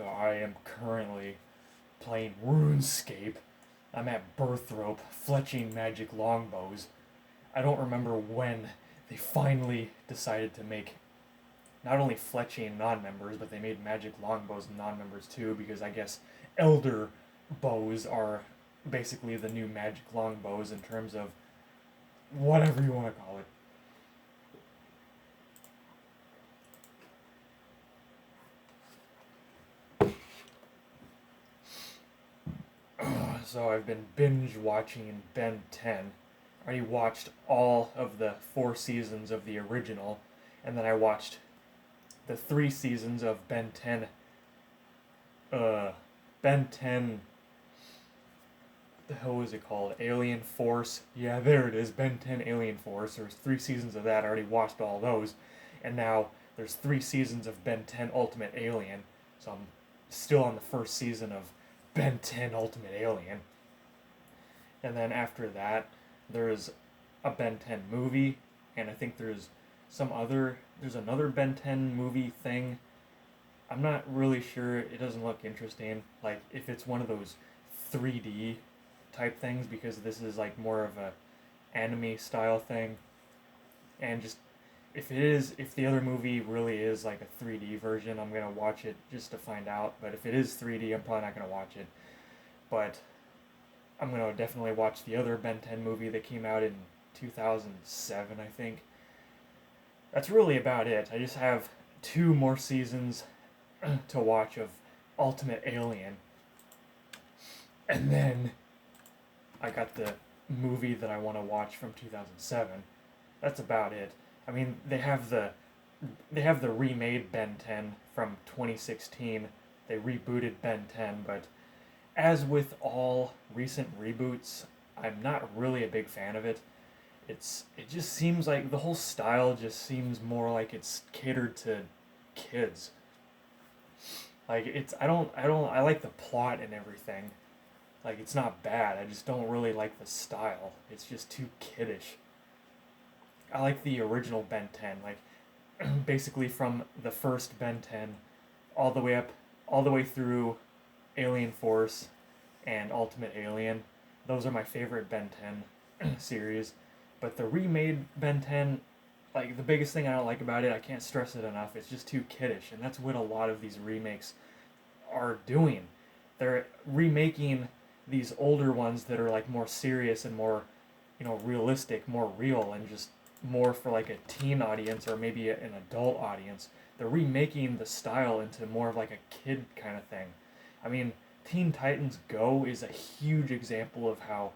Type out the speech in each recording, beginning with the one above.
So I am currently playing RuneScape. I'm at Birthrope, fletching magic longbows. I don't remember when they finally decided to make not only fletching non-members, but they made magic longbows non-members too, because I guess elder bows are basically the new magic longbows in terms of whatever you want to call it. So I've been binge watching Ben 10. I already watched all of the 4 seasons of the original, and then I watched the 3 seasons of Ben 10. Ben 10. The hell was it called? Alien Force. Yeah, there it is. Ben 10 Alien Force. There's 3 seasons of that. I already watched all those, and now there's 3 seasons of Ben 10 Ultimate Alien. So I'm still on the first season of Ben 10 Ultimate Alien. And then after that, there's a Ben 10 movie, and I think there's another Ben 10 movie thing. I'm not really sure. It doesn't look interesting. Like, if it's one of those 3D type things, because this is like more of a anime style thing. And just, if the other movie really is like a 3D version, I'm going to watch it just to find out. But if it is 3D, I'm probably not going to watch it. But I'm going to definitely watch the other Ben 10 movie that came out in 2007, I think. That's really about it. I just have 2 more seasons to watch of Ultimate Alien. And then I got the movie that I want to watch from 2007. That's about it. I mean, they have the remade Ben 10 from 2016. They rebooted Ben 10, but as with all recent reboots, I'm not really a big fan of it. It just seems like the whole style just seems more like it's catered to kids. Like, I like the plot and everything. Like, it's not bad. I just don't really like the style. It's just too kiddish. I like the original Ben 10, like basically from the first Ben 10 all the way up, all the way through Alien Force and Ultimate Alien. Those are my favorite Ben 10 series. But the remade Ben 10, like, the biggest thing I don't like about it, I can't stress it enough, it's just too kiddish. And that's what a lot of these remakes are doing. They're remaking these older ones that are like more serious and more, realistic, more real, and just more for like a teen audience or maybe an adult audience. They're remaking the style into more of like a kid kind of thing. I mean, Teen Titans Go is a huge example of how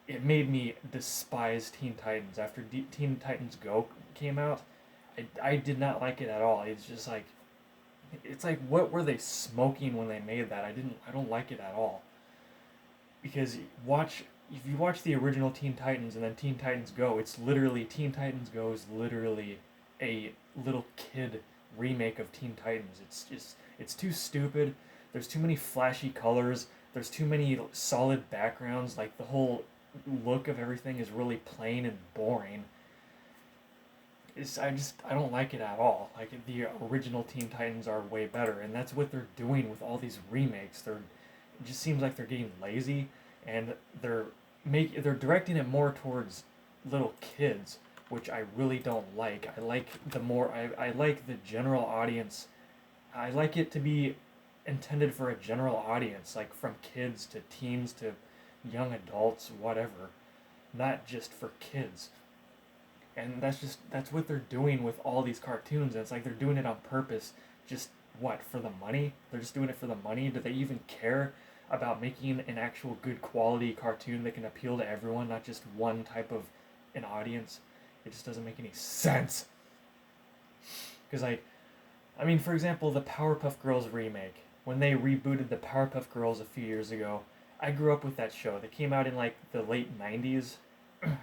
it made me despise Teen Titans. After Teen Titans Go came out, I did not like it at all. It's like, what were they smoking when they made that? I don't like it at all. Because if you watch the original Teen Titans and then Teen Titans Go, Teen Titans Go is literally a little kid remake of Teen Titans. It's too stupid. There's too many flashy colors. There's too many solid backgrounds. Like, the whole look of everything is really plain and boring. I don't like it at all. Like, the original Teen Titans are way better, and that's what they're doing with all these remakes. It just seems like they're getting lazy, and they're directing it more towards little kids, which I really don't like. I like the general audience. I like it to be intended for a general audience, like from kids to teens to young adults, whatever, not just for kids. And that's what they're doing with all these cartoons, and it's like they're doing it on purpose. Just what, for the money? They're just doing it for the money. Do they even care about making an actual good quality cartoon that can appeal to everyone, not just one type of an audience? It just doesn't make any sense. Because, like, I mean, for example, the Powerpuff Girls remake, when they rebooted the Powerpuff Girls a few years ago, I grew up with that show. They came out in like the late 90s,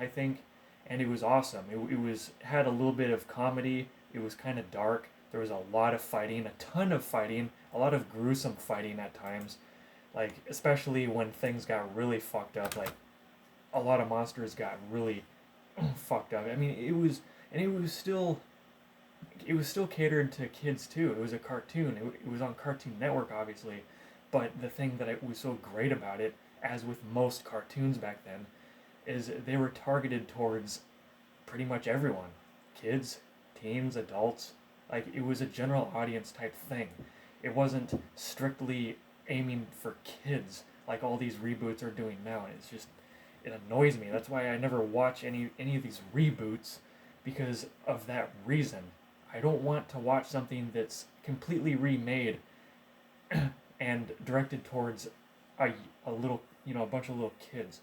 I think, and it was awesome. It had a little bit of comedy. It was kind of dark. There was a lot of fighting, a ton of fighting, a lot of gruesome fighting at times. Like, especially when things got really fucked up, like a lot of monsters got really fucked up. I mean, it was still, it was still catered to kids too. It was a cartoon. It was on Cartoon Network, obviously, but the thing that was so great about it, as with most cartoons back then, is they were targeted towards pretty much everyone, kids, teens, adults. Like it was a general audience type thing. It wasn't strictly aiming for kids like all these reboots are doing now. And it's just it annoys me. That's why I never watch any of these reboots because of that reason. I don't want to watch something that's completely remade and directed towards a little, a bunch of little kids.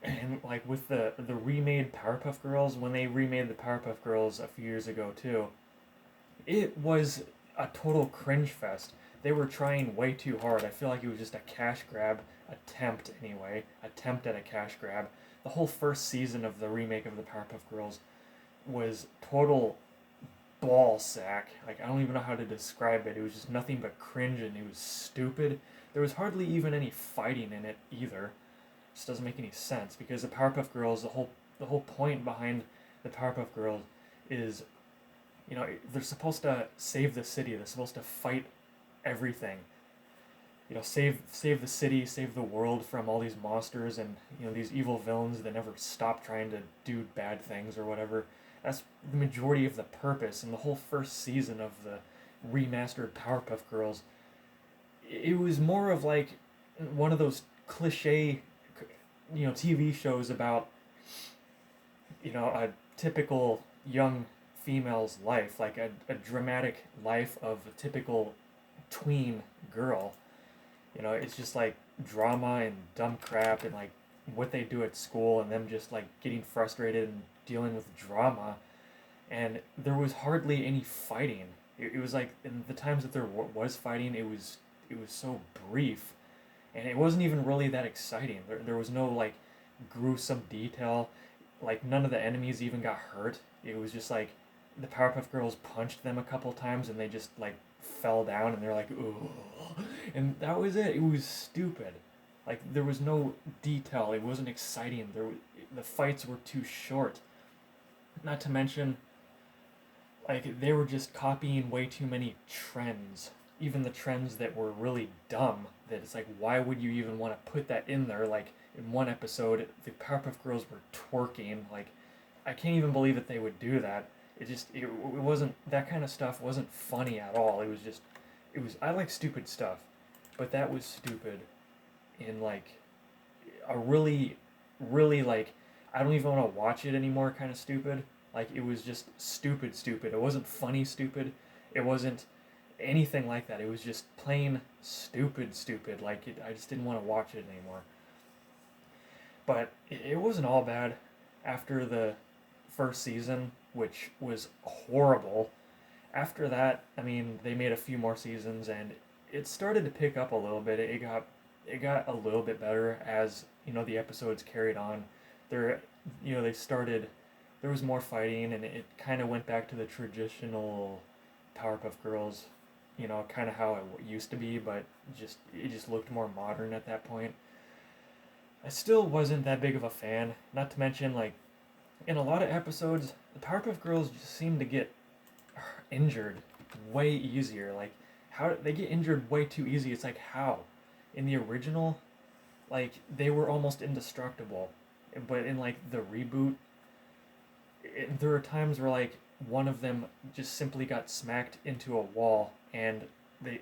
And like with the remade Powerpuff Girls, when they remade the Powerpuff Girls a few years ago too, it was a total cringe fest. They were trying way too hard. I feel like it was just a cash grab attempt at a cash grab. The whole first season of the remake of the Powerpuff Girls was total ball sack. Like I don't even know how to describe it. It was just nothing but cringe and it was stupid. There was hardly even any fighting in it either. It just doesn't make any sense because the Powerpuff Girls, the whole point behind the Powerpuff Girls is, they're supposed to save the city. They're supposed to fight everything. Save the city, save the world from all these monsters and these evil villains that never stop trying to do bad things or whatever. That's the majority of the purpose. And the whole first season of the remastered Powerpuff Girls, it was more of like one of those cliche, TV shows about, a typical young female's life, like a dramatic life of a typical tween girl. It's just like drama and dumb crap and like what they do at school and them just like getting frustrated and dealing with drama. And there was hardly any fighting. It was like in the times that there was fighting, it was so brief, and it wasn't even really that exciting. There was no like gruesome detail. Like none of the enemies even got hurt. It was just like the Powerpuff Girls punched them a couple times and they just like fell down and they're like, ooh, and that was it. It was stupid. Like there was no detail. It wasn't exciting. The fights were too short. Not to mention, like they were just copying way too many trends. Even the trends that were really dumb. That it's like, why would you even want to put that in there? Like in one episode, the Powerpuff Girls were twerking. Like I can't even believe that they would do that. It wasn't, that kind of stuff wasn't funny at all. I like stupid stuff, but that was stupid in like a really, really like, I don't even want to watch it anymore kind of stupid. Like it was just stupid. It wasn't funny stupid. It wasn't anything like that. It was just plain stupid. Like I just didn't want to watch it anymore. But it wasn't all bad after the first season, which was horrible. After that, I mean, they made a few more seasons and it started to pick up a little bit. It got a little bit better as, the episodes carried on. They started, there was more fighting and it kind of went back to the traditional Powerpuff Girls, kind of how it used to be, but it just looked more modern at that point. I still wasn't that big of a fan, not to mention, like, in a lot of episodes, the Powerpuff Girls just seem to get injured way easier. Like, how they get injured way too easy. It's like, how? In the original, like, they were almost indestructible. But in, like, the reboot, there are times where, like, one of them just simply got smacked into a wall and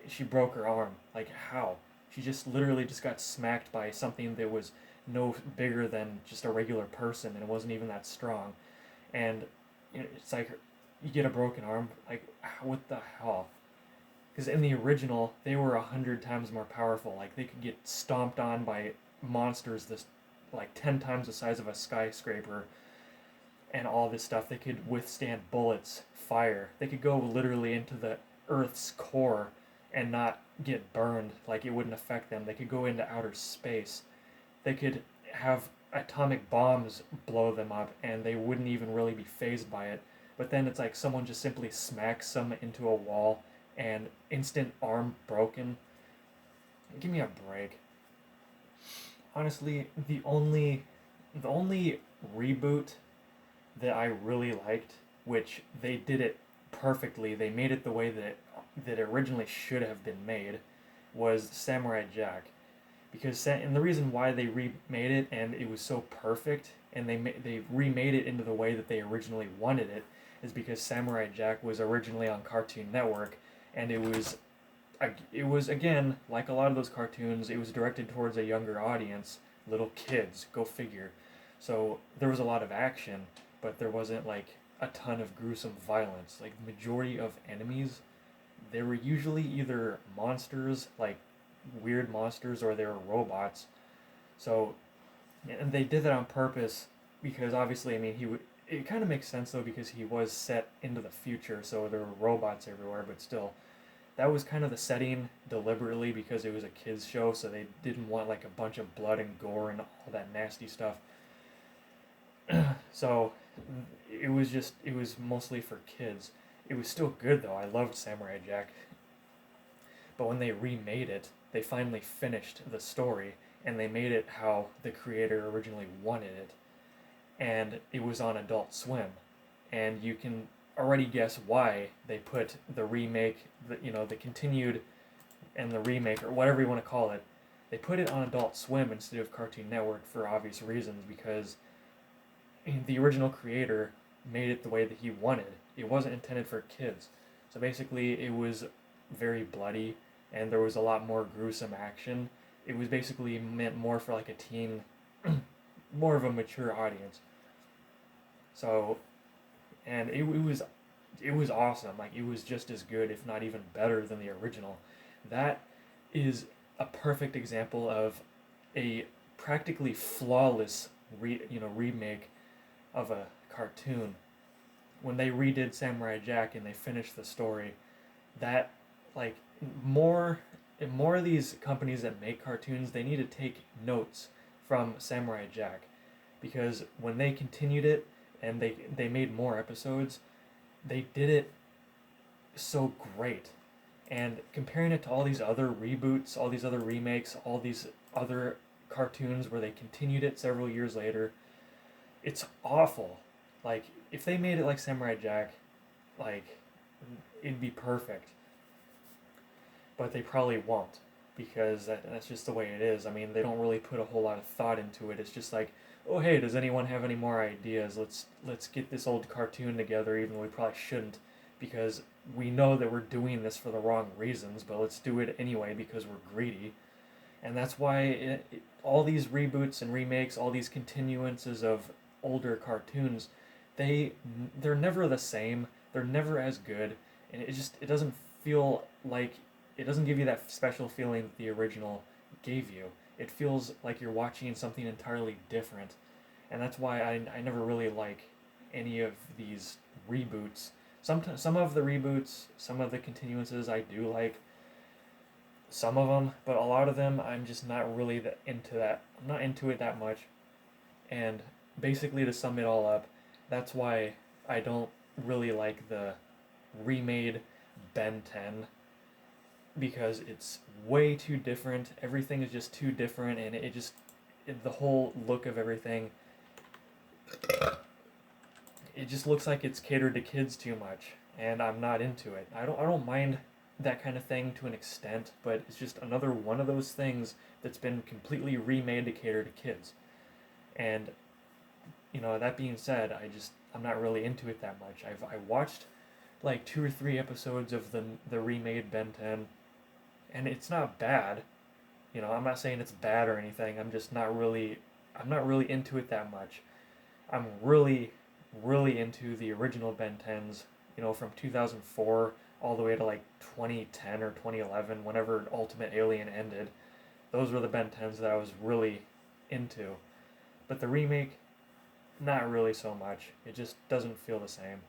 she broke her arm. Like, how? She just literally just got smacked by something that was no bigger than just a regular person, and it wasn't even that strong. And it's like, you get a broken arm. Like, what the hell? Because in the original, they were 100 times more powerful. Like, they could get stomped on by monsters this, like, 10 times the size of a skyscraper, and all this stuff. They could withstand bullets, fire. They could go literally into the Earth's core and not get burned. Like, it wouldn't affect them. They could go into outer space. They could have atomic bombs blow them up and they wouldn't even really be fazed by it. But then it's like someone just simply smacks them into a wall and instant arm broken. Give me a break. Honestly, the only reboot that I really liked which they did it perfectly. They made it the way that it originally should have been made, was Samurai Jack. And the reason why they remade it and it was so perfect and they remade it into the way that they originally wanted it is because Samurai Jack was originally on Cartoon Network, and it was again like a lot of those cartoons. It was directed towards a younger audience, little kids. Go figure. So there was a lot of action, but there wasn't like a ton of gruesome violence. Like the majority of enemies, they were usually either monsters, like weird monsters, or they were robots. So, and they did that on purpose because obviously, I mean, it kind of makes sense though because he was set into the future, so there were robots everywhere. But still, that was kind of the setting deliberately because it was a kids show, so they didn't want like a bunch of blood and gore and all that nasty stuff. So it was mostly for kids. It was still good though. I loved Samurai Jack. But when they remade it, they finally finished the story and they made it how the creator originally wanted it. And it was on Adult Swim. And you can already guess why they put the remake, the continued and the remake, or whatever you want to call it. They put it on Adult Swim instead of Cartoon Network for obvious reasons, because the original creator made it the way that he wanted. It wasn't intended for kids. So basically, it was very bloody, and there was a lot more gruesome action. It was basically meant more for like a teen, more of a mature audience. So, and it was awesome. Like it was just as good, if not even better, than the original. That is a perfect example of a practically flawless remake of a cartoon. When they redid Samurai Jack and they finished the story, that like more of these companies that make cartoons, they need to take notes from Samurai Jack, because when they continued it and they made more episodes, they did it so great. And comparing it to all these other reboots, all these other remakes, all these other cartoons where they continued it several years later, it's awful. Like if they made it like Samurai Jack, like it'd be perfect. But they probably won't, because that's just the way it is. I mean, they don't really put a whole lot of thought into it. It's just like, oh hey, does anyone have any more ideas? Let's get this old cartoon together, even though we probably shouldn't, because we know that we're doing this for the wrong reasons, but let's do it anyway because we're greedy. And that's why all these reboots and remakes, all these continuances of older cartoons, they're never the same. They're never as good, and it doesn't feel like, it doesn't give you that special feeling that the original gave you. It feels like you're watching something entirely different, and that's why I never really like any of these reboots. Some of the reboots, some of the continuances I do like, some of them, but a lot of them I'm just not really into that. I'm not into it that much, and basically to sum it all up, that's why I don't really like the remade Ben 10, because it's way too different. Everything is just too different, and the whole look of everything, it just looks like it's catered to kids too much, and I'm not into it. I don't mind that kind of thing to an extent, but it's just another one of those things that's been completely remade to cater to kids. And that being said, I'm not really into it that much. I watched like 2 or 3 episodes of the remade Ben 10, and it's not bad. I'm not saying it's bad or anything. I'm not really into it that much. I'm really, really into the original Ben 10s, from 2004 all the way to like 2010 or 2011, whenever Ultimate Alien ended. Those were the Ben 10s that I was really into. But the remake, not really so much. It just doesn't feel the same.